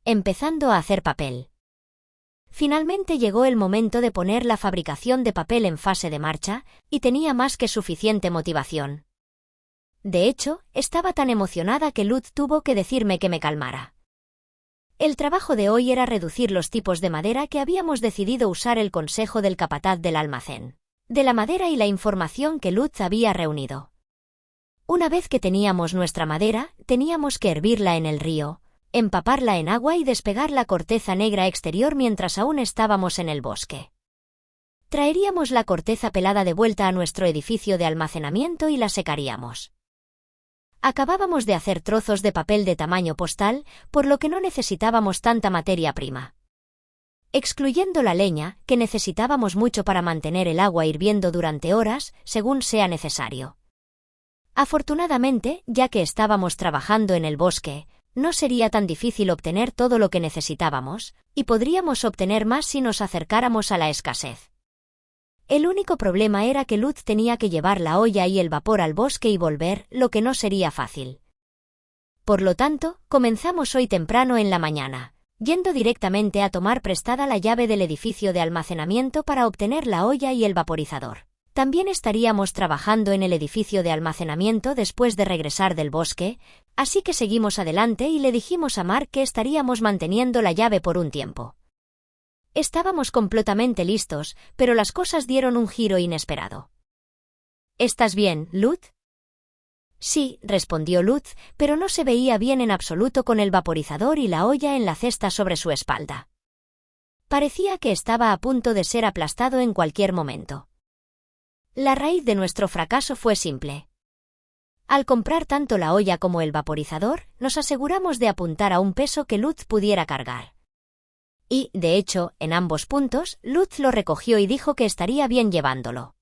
empezando a hacer papel. Finalmente llegó el momento de poner la fabricación de papel en fase de marcha, y tenía más que suficiente motivación. De hecho, estaba tan emocionada que Luz tuvo que decirme que me calmara. El trabajo de hoy era reducir los tipos de madera que habíamos decidido usar el consejo del capataz del almacén, de la madera y la información que Luz había reunido. Una vez que teníamos nuestra madera, teníamos que hervirla en el río, empaparla en agua y despegar la corteza negra exterior mientras aún estábamos en el bosque. Traeríamos la corteza pelada de vuelta a nuestro edificio de almacenamiento y la secaríamos. Acabábamos de hacer trozos de papel de tamaño postal, por lo que no necesitábamos tanta materia prima. Excluyendo la leña, que necesitábamos mucho para mantener el agua hirviendo durante horas, según sea necesario. Afortunadamente, ya que estábamos trabajando en el bosque, no sería tan difícil obtener todo lo que necesitábamos, y podríamos obtener más si nos acercáramos a la escasez. El único problema era que Luz tenía que llevar la olla y el vapor al bosque y volver, lo que no sería fácil. Por lo tanto, comenzamos hoy temprano en la mañana, yendo directamente a tomar prestada la llave del edificio de almacenamiento para obtener la olla y el vaporizador. También estaríamos trabajando en el edificio de almacenamiento después de regresar del bosque, así que seguimos adelante y le dijimos a Mark que estaríamos manteniendo la llave por un tiempo. Estábamos completamente listos, pero las cosas dieron un giro inesperado. ¿Estás bien, Luz? Sí, respondió Luz, pero no se veía bien en absoluto con el vaporizador y la olla en la cesta sobre su espalda. Parecía que estaba a punto de ser aplastado en cualquier momento. La raíz de nuestro fracaso fue simple. Al comprar tanto la olla como el vaporizador, nos aseguramos de apuntar a un peso que Luz pudiera cargar. Y, de hecho, en ambos puntos, Luz lo recogió y dijo que estaría bien llevándolo.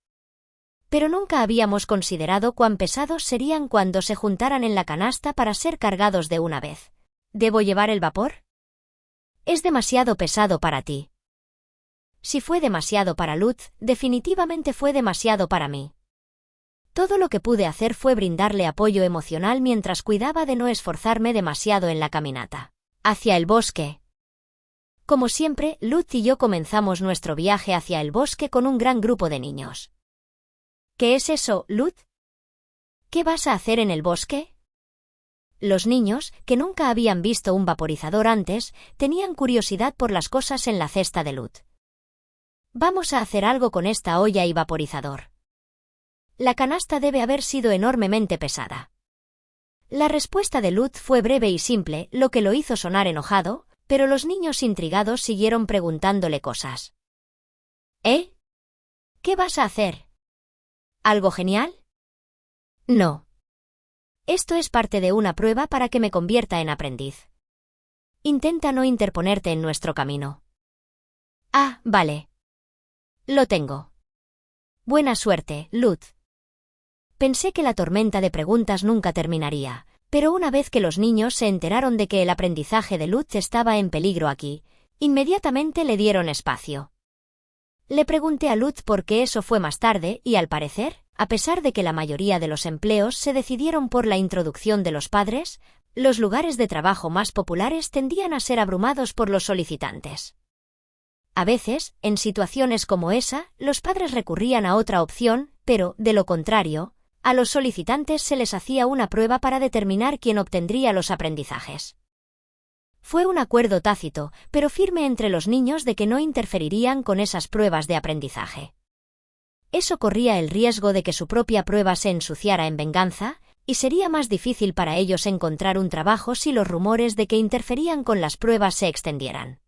Pero nunca habíamos considerado cuán pesados serían cuando se juntaran en la canasta para ser cargados de una vez. ¿Debo llevar el vapor? Es demasiado pesado para ti. Si fue demasiado para Luz, definitivamente fue demasiado para mí. Todo lo que pude hacer fue brindarle apoyo emocional mientras cuidaba de no esforzarme demasiado en la caminata hacia el bosque. Como siempre, Luz y yo comenzamos nuestro viaje hacia el bosque con un gran grupo de niños. ¿Qué es eso, Luz? ¿Qué vas a hacer en el bosque? Los niños, que nunca habían visto un vaporizador antes, tenían curiosidad por las cosas en la cesta de Luz. Vamos a hacer algo con esta olla y vaporizador. La canasta debe haber sido enormemente pesada. La respuesta de Luz fue breve y simple, lo que lo hizo sonar enojado, pero los niños intrigados siguieron preguntándole cosas. ¿Eh? ¿Qué vas a hacer? ¿Algo genial? No. Esto es parte de una prueba para que me convierta en aprendiz. Intenta no interponerte en nuestro camino. Ah, vale. Lo tengo. Buena suerte, Luz. Pensé que la tormenta de preguntas nunca terminaría, pero una vez que los niños se enteraron de que el aprendizaje de Luz estaba en peligro aquí, inmediatamente le dieron espacio. Le pregunté a Luz por qué eso fue más tarde y, al parecer, a pesar de que la mayoría de los empleos se decidieron por la introducción de los padres, los lugares de trabajo más populares tendían a ser abrumados por los solicitantes. A veces, en situaciones como esa, los padres recurrían a otra opción, pero, de lo contrario, a los solicitantes se les hacía una prueba para determinar quién obtendría los aprendizajes. Fue un acuerdo tácito, pero firme entre los niños de que no interferirían con esas pruebas de aprendizaje. Eso corría el riesgo de que su propia prueba se ensuciara en venganza, y sería más difícil para ellos encontrar un trabajo si los rumores de que interferían con las pruebas se extendieran.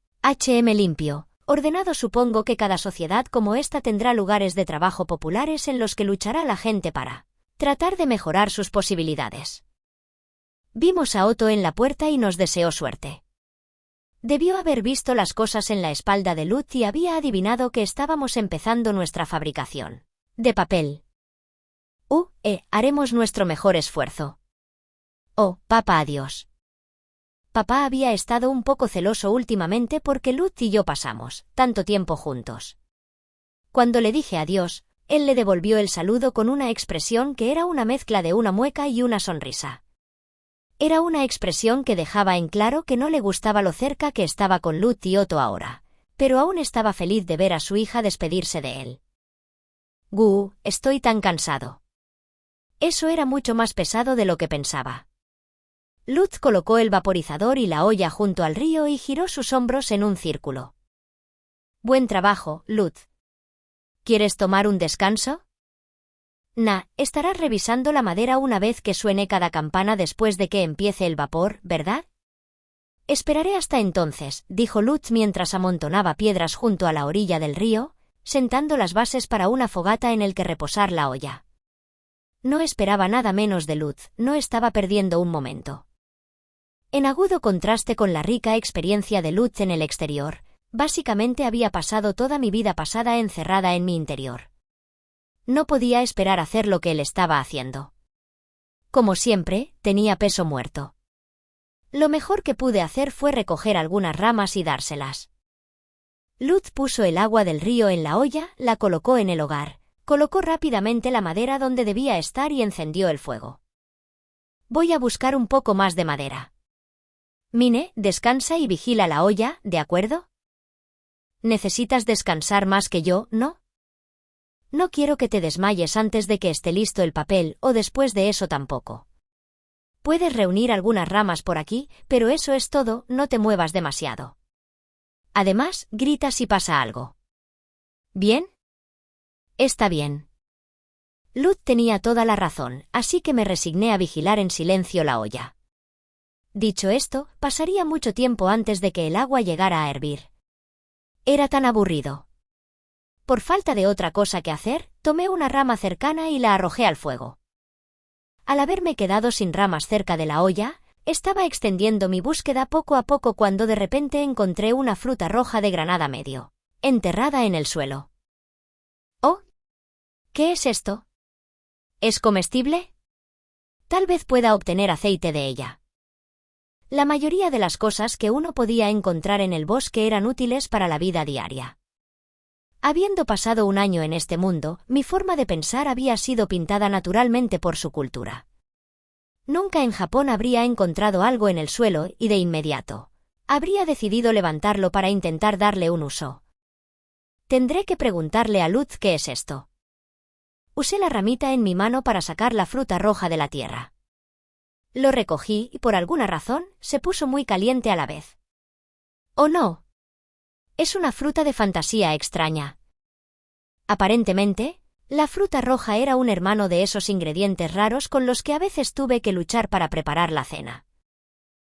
Limpio. Ordenado. Supongo que cada sociedad como esta tendrá lugares de trabajo populares en los que luchará la gente para tratar de mejorar sus posibilidades. Vimos a Otto en la puerta y nos deseó suerte. Debió haber visto las cosas en la espalda de Luz y había adivinado que estábamos empezando nuestra fabricación de papel. Haremos nuestro mejor esfuerzo. Oh, papá, adiós. Papá había estado un poco celoso últimamente porque Luz y yo pasamos tanto tiempo juntos. Cuando le dije adiós, él le devolvió el saludo con una expresión que era una mezcla de una mueca y una sonrisa. Era una expresión que dejaba en claro que no le gustaba lo cerca que estaba con Lutz y Otto ahora, pero aún estaba feliz de ver a su hija despedirse de él. Estoy tan cansado. Eso era mucho más pesado de lo que pensaba. Lutz colocó el vaporizador y la olla junto al río y giró sus hombros en un círculo. Buen trabajo, Lutz. ¿Quieres tomar un descanso? Estarás revisando la madera una vez que suene cada campana después de que empiece el vapor, ¿verdad? Esperaré hasta entonces, dijo Lutz mientras amontonaba piedras junto a la orilla del río, sentando las bases para una fogata en el que reposar la olla. No esperaba nada menos de Lutz, no estaba perdiendo un momento. En agudo contraste con la rica experiencia de Lutz en el exterior, básicamente había pasado toda mi vida pasada encerrada en mi interior. No podía esperar hacer lo que él estaba haciendo. Como siempre, tenía peso muerto. Lo mejor que pude hacer fue recoger algunas ramas y dárselas. Lutz puso el agua del río en la olla, la colocó en el hogar, colocó rápidamente la madera donde debía estar y encendió el fuego. Voy a buscar un poco más de madera. Mine, descansa y vigila la olla, ¿de acuerdo? Necesitas descansar más que yo, ¿no? No quiero que te desmayes antes de que esté listo el papel o después de eso tampoco. Puedes reunir algunas ramas por aquí, pero eso es todo, no te muevas demasiado. Además, grita si pasa algo. ¿Bien? Está bien. Lutz tenía toda la razón, así que me resigné a vigilar en silencio la olla. Dicho esto, pasaría mucho tiempo antes de que el agua llegara a hervir. Era tan aburrido. Por falta de otra cosa que hacer, tomé una rama cercana y la arrojé al fuego. Al haberme quedado sin ramas cerca de la olla, estaba extendiendo mi búsqueda poco a poco cuando de repente encontré una fruta roja de granada medio, enterrada en el suelo. ¿Oh? ¿Qué es esto? ¿Es comestible? Tal vez pueda obtener aceite de ella. La mayoría de las cosas que uno podía encontrar en el bosque eran útiles para la vida diaria. Habiendo pasado un año en este mundo, mi forma de pensar había sido pintada naturalmente por su cultura. Nunca en Japón habría encontrado algo en el suelo y de inmediato habría decidido levantarlo para intentar darle un uso. Tendré que preguntarle a Lutz qué es esto. Usé la ramita en mi mano para sacar la fruta roja de la tierra. Lo recogí y por alguna razón se puso muy caliente a la vez. ¡Oh no! Es una fruta de fantasía extraña. Aparentemente, la fruta roja era un hermano de esos ingredientes raros con los que a veces tuve que luchar para preparar la cena.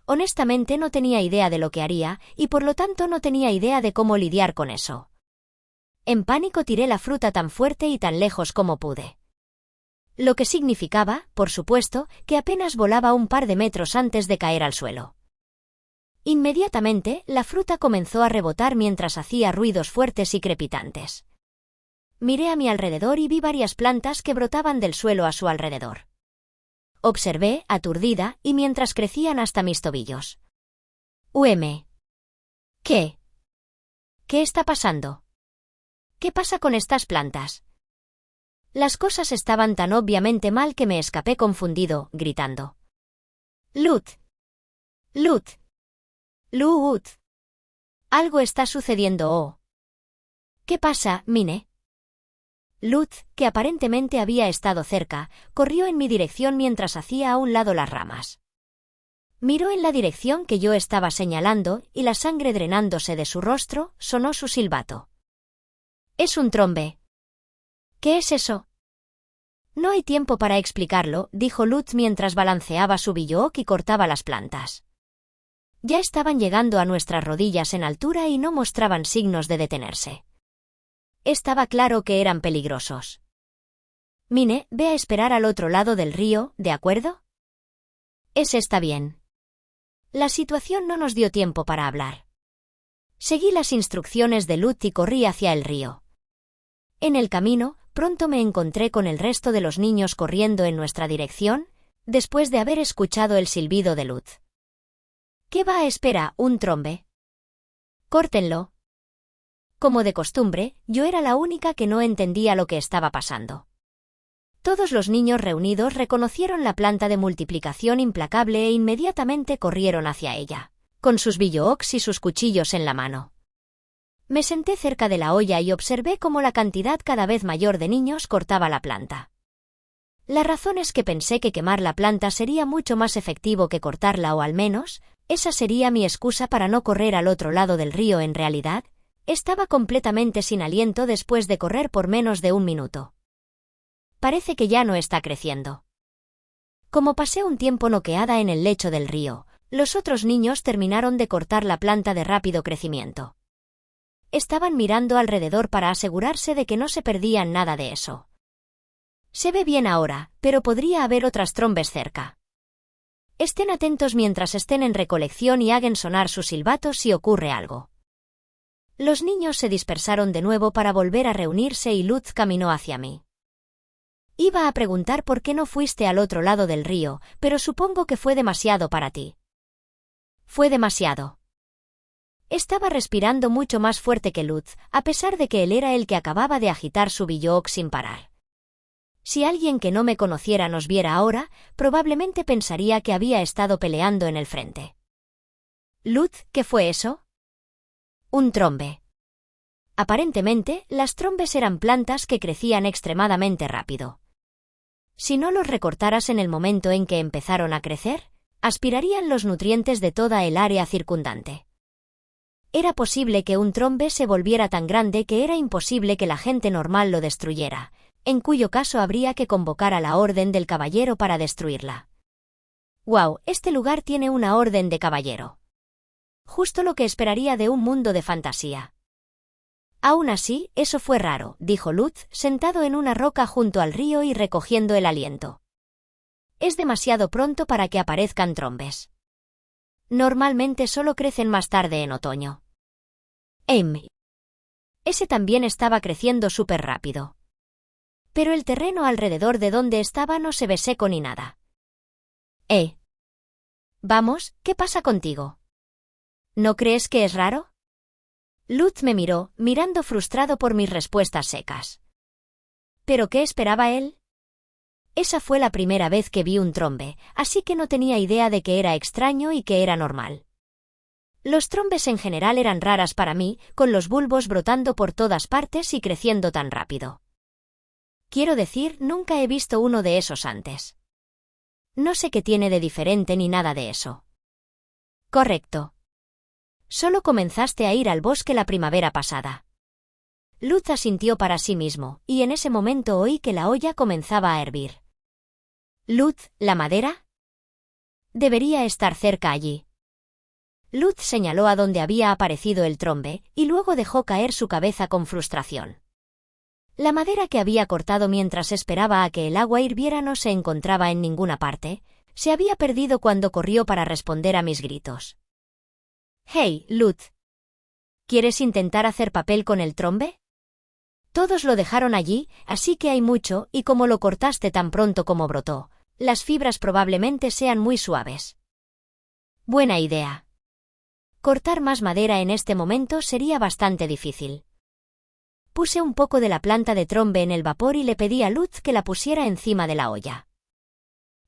Honestamente no tenía idea de lo que haría y por lo tanto no tenía idea de cómo lidiar con eso. En pánico tiré la fruta tan fuerte y tan lejos como pude. Lo que significaba, por supuesto, que apenas volaba un par de metros antes de caer al suelo. Inmediatamente, la fruta comenzó a rebotar mientras hacía ruidos fuertes y crepitantes. Miré a mi alrededor y vi varias plantas que brotaban del suelo a su alrededor. Observé, aturdida, y mientras crecían hasta mis tobillos. ¿Qué? ¿Qué está pasando? ¿Qué pasa con estas plantas? Las cosas estaban tan obviamente mal que me escapé confundido, gritando. ¡Lutz! ¡Lutz! ¡Lutz! Algo está sucediendo, oh. ¿Qué pasa, Mine? Lutz, que aparentemente había estado cerca, corrió en mi dirección mientras hacía a un lado las ramas. Miró en la dirección que yo estaba señalando y la sangre drenándose de su rostro, sonó su silbato. Es un trombe. ¿Qué es eso? No hay tiempo para explicarlo, dijo Lutz mientras balanceaba su billoc y cortaba las plantas. Ya estaban llegando a nuestras rodillas en altura y no mostraban signos de detenerse. Estaba claro que eran peligrosos. Mine, ve a esperar al otro lado del río, ¿de acuerdo? Está bien. La situación no nos dio tiempo para hablar. Seguí las instrucciones de Lutz y corrí hacia el río. En el camino, pronto me encontré con el resto de los niños corriendo en nuestra dirección, después de haber escuchado el silbido de Lutz. ¿Qué va a esperar, un trombe? Córtenlo. Como de costumbre, yo era la única que no entendía lo que estaba pasando. Todos los niños reunidos reconocieron la planta de multiplicación implacable e inmediatamente corrieron hacia ella, con sus billooks y sus cuchillos en la mano. Me senté cerca de la olla y observé cómo la cantidad cada vez mayor de niños cortaba la planta. La razón es que pensé que quemar la planta sería mucho más efectivo que cortarla, o al menos, esa sería mi excusa para no correr al otro lado del río. En realidad, estaba completamente sin aliento después de correr por menos de un minuto. Parece que ya no está creciendo. Como pasé un tiempo noqueada en el lecho del río, los otros niños terminaron de cortar la planta de rápido crecimiento. Estaban mirando alrededor para asegurarse de que no se perdían nada de eso. Se ve bien ahora, pero podría haber otras trombes cerca. Estén atentos mientras estén en recolección y hagan sonar sus silbatos si ocurre algo. Los niños se dispersaron de nuevo para volver a reunirse y Luz caminó hacia mí. Iba a preguntar por qué no fuiste al otro lado del río, pero supongo que fue demasiado para ti. Fue demasiado. Estaba respirando mucho más fuerte que Luz, a pesar de que él era el que acababa de agitar su billook sin parar. Si alguien que no me conociera nos viera ahora, probablemente pensaría que había estado peleando en el frente. Luz, ¿qué fue eso? Un trombe. Aparentemente, las trombes eran plantas que crecían extremadamente rápido. Si no los recortaras en el momento en que empezaron a crecer, aspirarían los nutrientes de toda el área circundante. Era posible que un trombe se volviera tan grande que era imposible que la gente normal lo destruyera, en cuyo caso habría que convocar a la Orden del Caballero para destruirla. ¡Wow! Este lugar tiene una Orden de Caballero. Justo lo que esperaría de un mundo de fantasía. Aún así, eso fue raro, dijo Luz, sentado en una roca junto al río y recogiendo el aliento. Es demasiado pronto para que aparezcan trombes. Normalmente solo crecen más tarde en otoño. Ese también estaba creciendo súper rápido. Pero el terreno alrededor de donde estaba no se ve seco ni nada. Vamos, ¿qué pasa contigo? ¿No crees que es raro? Luz me miró, mirando frustrado por mis respuestas secas. ¿Pero qué esperaba él? Esa fue la primera vez que vi un trombe, así que no tenía idea de que era extraño y que era normal. Los trombes en general eran raras para mí, con los bulbos brotando por todas partes y creciendo tan rápido. Quiero decir, nunca he visto uno de esos antes. No sé qué tiene de diferente ni nada de eso. Correcto. Solo comenzaste a ir al bosque la primavera pasada. Luz asintió para sí mismo, y en ese momento oí que la olla comenzaba a hervir. Luz, ¿la madera? Debería estar cerca allí. Luz señaló a donde había aparecido el trombe, y luego dejó caer su cabeza con frustración. La madera que había cortado mientras esperaba a que el agua hirviera no se encontraba en ninguna parte, se había perdido cuando corrió para responder a mis gritos. «Hey, Luz. ¿Quieres intentar hacer papel con el trombe?» Todos lo dejaron allí, así que hay mucho, y como lo cortaste tan pronto como brotó, las fibras probablemente sean muy suaves. Buena idea. Cortar más madera en este momento sería bastante difícil. Puse un poco de la planta de trombe en el vapor y le pedí a Luz que la pusiera encima de la olla.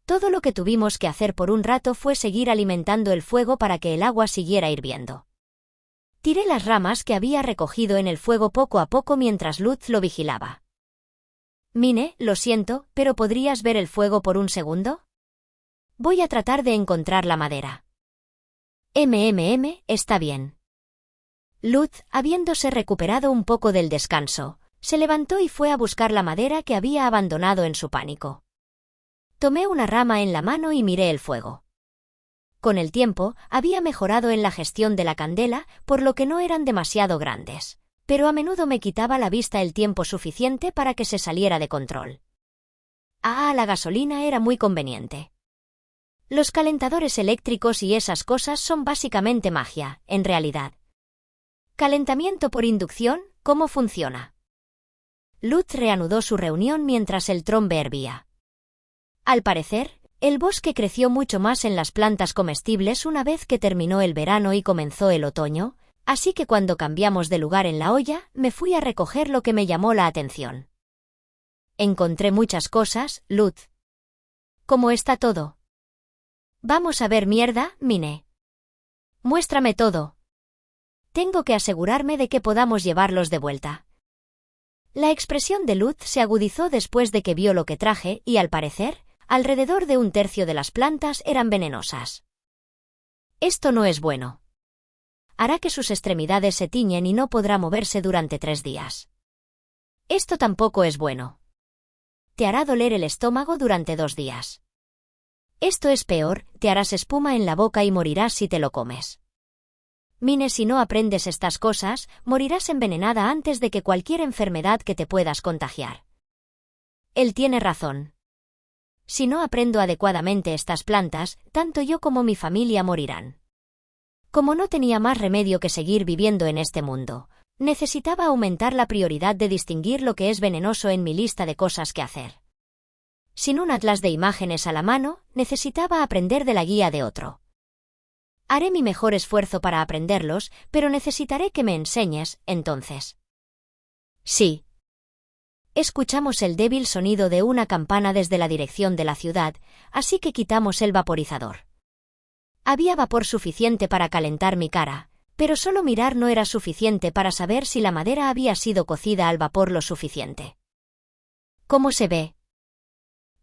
Todo lo que tuvimos que hacer por un rato fue seguir alimentando el fuego para que el agua siguiera hirviendo. Tiré las ramas que había recogido en el fuego poco a poco mientras Luz lo vigilaba. Mine, lo siento, pero ¿podrías ver el fuego por un segundo? Voy a tratar de encontrar la madera. Está bien. Luz, habiéndose recuperado un poco del descanso, se levantó y fue a buscar la madera que había abandonado en su pánico. Tomé una rama en la mano y miré el fuego. Con el tiempo, había mejorado en la gestión de la candela, por lo que no eran demasiado grandes, pero a menudo me quitaba la vista el tiempo suficiente para que se saliera de control. La gasolina era muy conveniente. Los calentadores eléctricos y esas cosas son básicamente magia, en realidad. ¿Calentamiento por inducción? ¿Cómo funciona? Luz reanudó su reunión mientras el trombe hervía. Al parecer, el bosque creció mucho más en las plantas comestibles una vez que terminó el verano y comenzó el otoño, así que cuando cambiamos de lugar en la olla, me fui a recoger lo que me llamó la atención. Encontré muchas cosas, Luz. ¿Cómo está todo? Vamos a ver mierda, Mine. Muéstrame todo. Tengo que asegurarme de que podamos llevarlos de vuelta. La expresión de Luz se agudizó después de que vio lo que traje y, al parecer, alrededor de un tercio de las plantas eran venenosas. Esto no es bueno. Hará que sus extremidades se tiñen y no podrá moverse durante 3 días. Esto tampoco es bueno. Te hará doler el estómago durante 2 días. Esto es peor, te harás espuma en la boca y morirás si te lo comes. Mine, si no aprendes estas cosas, morirás envenenada antes de que cualquier enfermedad que te puedas contagiar. Él tiene razón. Si no aprendo adecuadamente estas plantas, tanto yo como mi familia morirán. Como no tenía más remedio que seguir viviendo en este mundo, necesitaba aumentar la prioridad de distinguir lo que es venenoso en mi lista de cosas que hacer. Sin un atlas de imágenes a la mano, necesitaba aprender de la guía de otro. Haré mi mejor esfuerzo para aprenderlos, pero necesitaré que me enseñes, entonces. Sí. Escuchamos el débil sonido de una campana desde la dirección de la ciudad, así que quitamos el vaporizador. Había vapor suficiente para calentar mi cara, pero solo mirar no era suficiente para saber si la madera había sido cocida al vapor lo suficiente. ¿Cómo se ve?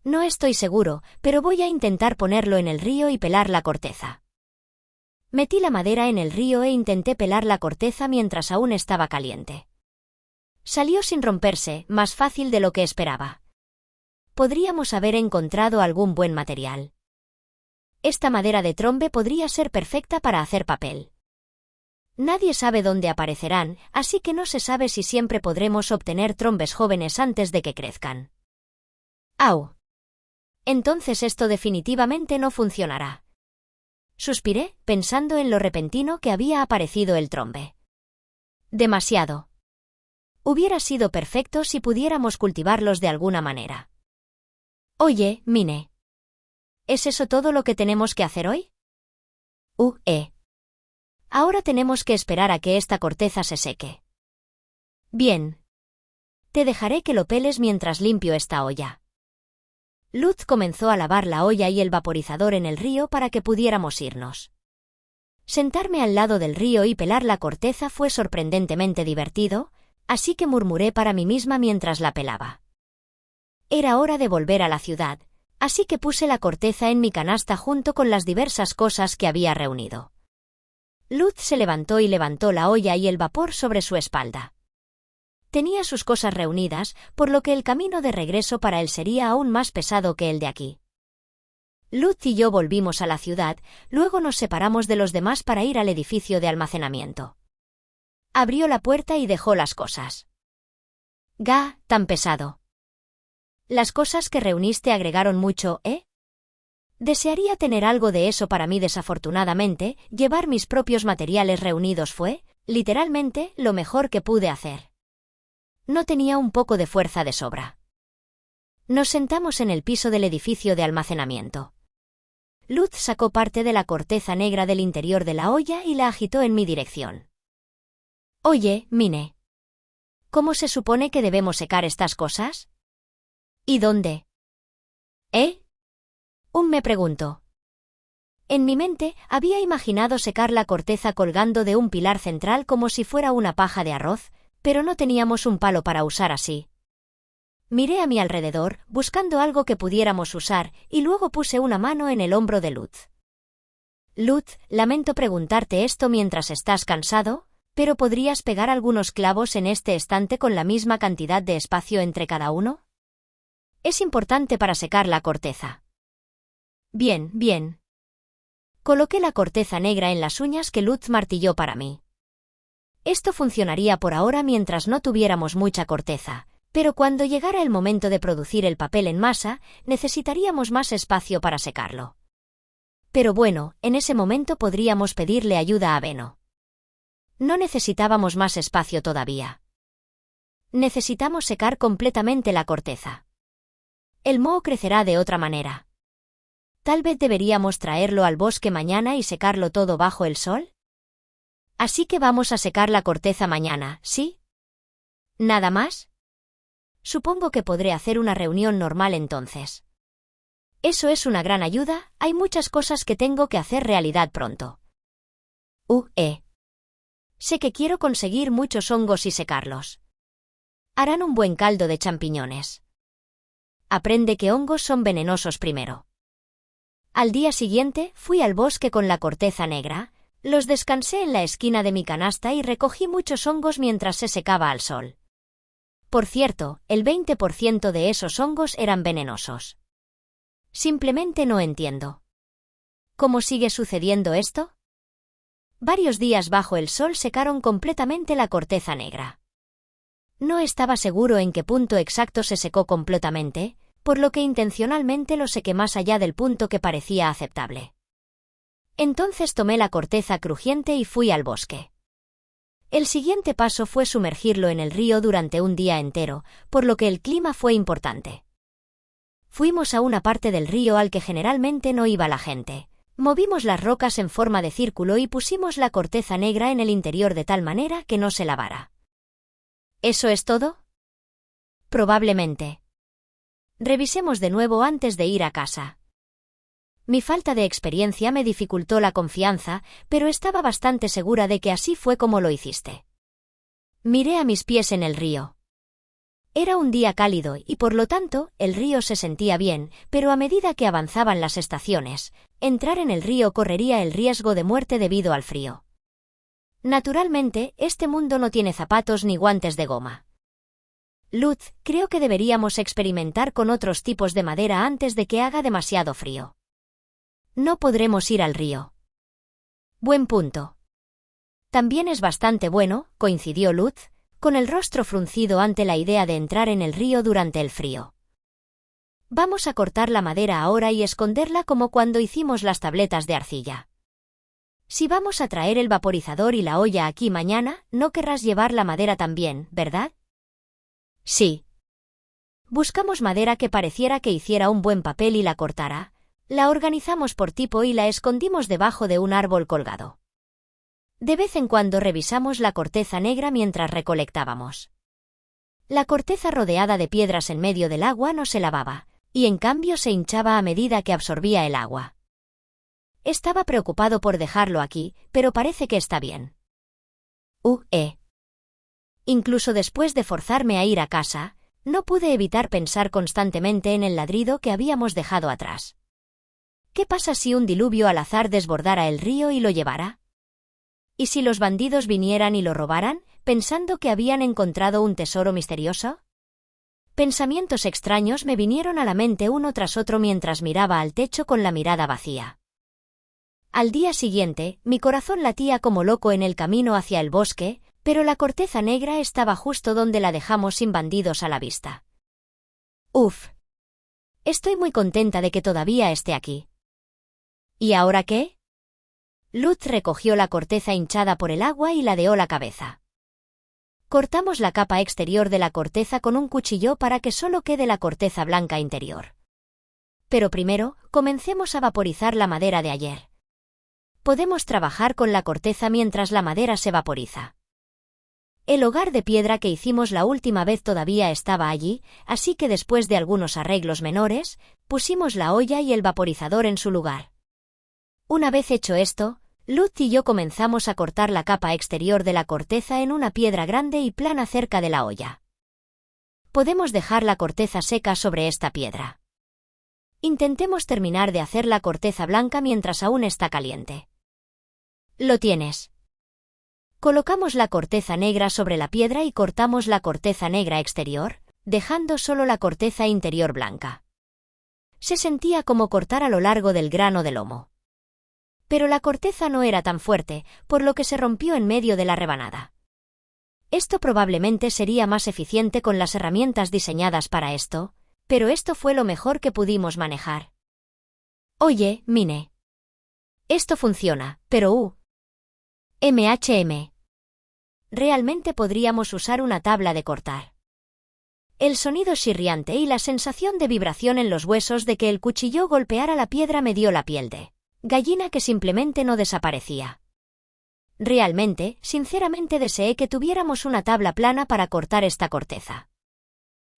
No estoy seguro, pero voy a intentar ponerlo en el río y pelar la corteza. Metí la madera en el río e intenté pelar la corteza mientras aún estaba caliente. Salió sin romperse, más fácil de lo que esperaba. Podríamos haber encontrado algún buen material. Esta madera de trombe podría ser perfecta para hacer papel. Nadie sabe dónde aparecerán, así que no se sabe si siempre podremos obtener trombes jóvenes antes de que crezcan. ¡Au! Entonces esto definitivamente no funcionará. Suspiré, pensando en lo repentino que había aparecido el trombe. Demasiado. Hubiera sido perfecto si pudiéramos cultivarlos de alguna manera. Oye, Mine. ¿Es eso todo lo que tenemos que hacer hoy? Ahora tenemos que esperar a que esta corteza se seque. Bien. Te dejaré que lo peles mientras limpio esta olla. Luz comenzó a lavar la olla y el vaporizador en el río para que pudiéramos irnos. Sentarme al lado del río y pelar la corteza fue sorprendentemente divertido, así que murmuré para mí misma mientras la pelaba. Era hora de volver a la ciudad, así que puse la corteza en mi canasta junto con las diversas cosas que había reunido. Luz se levantó y levantó la olla y el vapor sobre su espalda. Tenía sus cosas reunidas, por lo que el camino de regreso para él sería aún más pesado que el de aquí. Luz y yo volvimos a la ciudad, luego nos separamos de los demás para ir al edificio de almacenamiento. Abrió la puerta y dejó las cosas. Tan pesado. Las cosas que reuniste agregaron mucho, ¿eh? Desearía tener algo de eso para mí. Desafortunadamente, llevar mis propios materiales reunidos fue, literalmente, lo mejor que pude hacer. No tenía un poco de fuerza de sobra. Nos sentamos en el piso del edificio de almacenamiento. Luz sacó parte de la corteza negra del interior de la olla y la agitó en mi dirección. Oye, Mine. ¿Cómo se supone que debemos secar estas cosas? ¿Y dónde? Me preguntó. En mi mente, había imaginado secar la corteza colgando de un pilar central como si fuera una paja de arroz, pero no teníamos un palo para usar así. Miré a mi alrededor, buscando algo que pudiéramos usar, y luego puse una mano en el hombro de Luz. Luz, lamento preguntarte esto mientras estás cansado, pero ¿podrías pegar algunos clavos en este estante con la misma cantidad de espacio entre cada uno? Es importante para secar la corteza. Bien. Coloqué la corteza negra en las uñas que Luz martilló para mí. Esto funcionaría por ahora mientras no tuviéramos mucha corteza, pero cuando llegara el momento de producir el papel en masa, necesitaríamos más espacio para secarlo. Pero bueno, en ese momento podríamos pedirle ayuda a Beno. No necesitábamos más espacio todavía. Necesitamos secar completamente la corteza. El moho crecerá de otra manera. Tal vez deberíamos traerlo al bosque mañana y secarlo todo bajo el sol. Así que vamos a secar la corteza mañana, ¿sí? ¿Nada más? Supongo que podré hacer una reunión normal entonces. Eso es una gran ayuda, hay muchas cosas que tengo que hacer realidad pronto. Sé que quiero conseguir muchos hongos y secarlos. Harán un buen caldo de champiñones. Aprende que hongos son venenosos primero. Al día siguiente, fui al bosque con la corteza negra, los descansé en la esquina de mi canasta y recogí muchos hongos mientras se secaba al sol. Por cierto, el 20% de esos hongos eran venenosos. Simplemente no entiendo. ¿Cómo sigue sucediendo esto? Varios días bajo el sol secaron completamente la corteza negra. No estaba seguro en qué punto exacto se secó completamente, por lo que intencionalmente lo sequé más allá del punto que parecía aceptable. Entonces tomé la corteza crujiente y fui al bosque. El siguiente paso fue sumergirlo en el río durante un día entero, por lo que el clima fue importante. Fuimos a una parte del río al que generalmente no iba la gente. Movimos las rocas en forma de círculo y pusimos la corteza negra en el interior de tal manera que no se lavara. ¿Eso es todo? Probablemente. Revisemos de nuevo antes de ir a casa. Mi falta de experiencia me dificultó la confianza, pero estaba bastante segura de que así fue como lo hiciste. Miré a mis pies en el río. Era un día cálido y por lo tanto, el río se sentía bien, pero a medida que avanzaban las estaciones, entrar en el río correría el riesgo de muerte debido al frío. Naturalmente, este mundo no tiene zapatos ni guantes de goma. Luz, creo que deberíamos experimentar con otros tipos de madera antes de que haga demasiado frío. No podremos ir al río. Buen punto. También es bastante bueno, coincidió Luz, con el rostro fruncido ante la idea de entrar en el río durante el frío. Vamos a cortar la madera ahora y esconderla como cuando hicimos las tabletas de arcilla. Si vamos a traer el vaporizador y la olla aquí mañana, no querrás llevar la madera también, ¿verdad? Sí. Buscamos madera que pareciera que hiciera un buen papel y la cortara. La organizamos por tipo y la escondimos debajo de un árbol colgado. De vez en cuando revisamos la corteza negra mientras recolectábamos. La corteza rodeada de piedras en medio del agua no se lavaba, y en cambio se hinchaba a medida que absorbía el agua. Estaba preocupado por dejarlo aquí, pero parece que está bien. Incluso después de forzarme a ir a casa, no pude evitar pensar constantemente en el ladrido que habíamos dejado atrás. ¿Qué pasa si un diluvio al azar desbordara el río y lo llevara? ¿Y si los bandidos vinieran y lo robaran, pensando que habían encontrado un tesoro misterioso? Pensamientos extraños me vinieron a la mente uno tras otro mientras miraba al techo con la mirada vacía. Al día siguiente, mi corazón latía como loco en el camino hacia el bosque, pero la corteza negra estaba justo donde la dejamos sin bandidos a la vista. Estoy muy contenta de que todavía esté aquí. ¿Y ahora qué? Luz recogió la corteza hinchada por el agua y ladeó la cabeza. Cortamos la capa exterior de la corteza con un cuchillo para que solo quede la corteza blanca interior. Pero primero, comencemos a vaporizar la madera de ayer. Podemos trabajar con la corteza mientras la madera se vaporiza. El hogar de piedra que hicimos la última vez todavía estaba allí, así que después de algunos arreglos menores, pusimos la olla y el vaporizador en su lugar. Una vez hecho esto, Luz y yo comenzamos a cortar la capa exterior de la corteza en una piedra grande y plana cerca de la olla. Podemos dejar la corteza seca sobre esta piedra. Intentemos terminar de hacer la corteza blanca mientras aún está caliente. Lo tienes. Colocamos la corteza negra sobre la piedra y cortamos la corteza negra exterior, dejando solo la corteza interior blanca. Se sentía como cortar a lo largo del grano de lomo. Pero la corteza no era tan fuerte, por lo que se rompió en medio de la rebanada. Esto probablemente sería más eficiente con las herramientas diseñadas para esto, pero esto fue lo mejor que pudimos manejar. Oye, Mine. Esto funciona, pero realmente podríamos usar una tabla de cortar. El sonido chirriante y la sensación de vibración en los huesos de que el cuchillo golpeara la piedra me dio la piel de gallina que simplemente no desaparecía. Realmente, sinceramente deseé que tuviéramos una tabla plana para cortar esta corteza.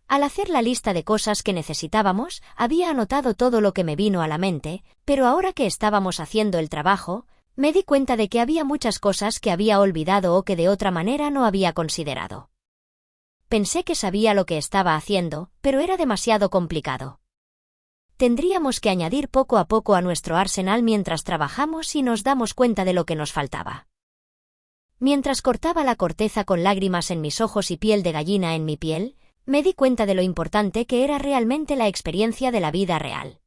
Al hacer la lista de cosas que necesitábamos, había anotado todo lo que me vino a la mente, pero ahora que estábamos haciendo el trabajo, me di cuenta de que había muchas cosas que había olvidado o que de otra manera no había considerado. Pensé que sabía lo que estaba haciendo, pero era demasiado complicado. Tendríamos que añadir poco a poco a nuestro arsenal mientras trabajamos y nos damos cuenta de lo que nos faltaba. Mientras cortaba la corteza con lágrimas en mis ojos y piel de gallina en mi piel, me di cuenta de lo importante que era realmente la experiencia de la vida real.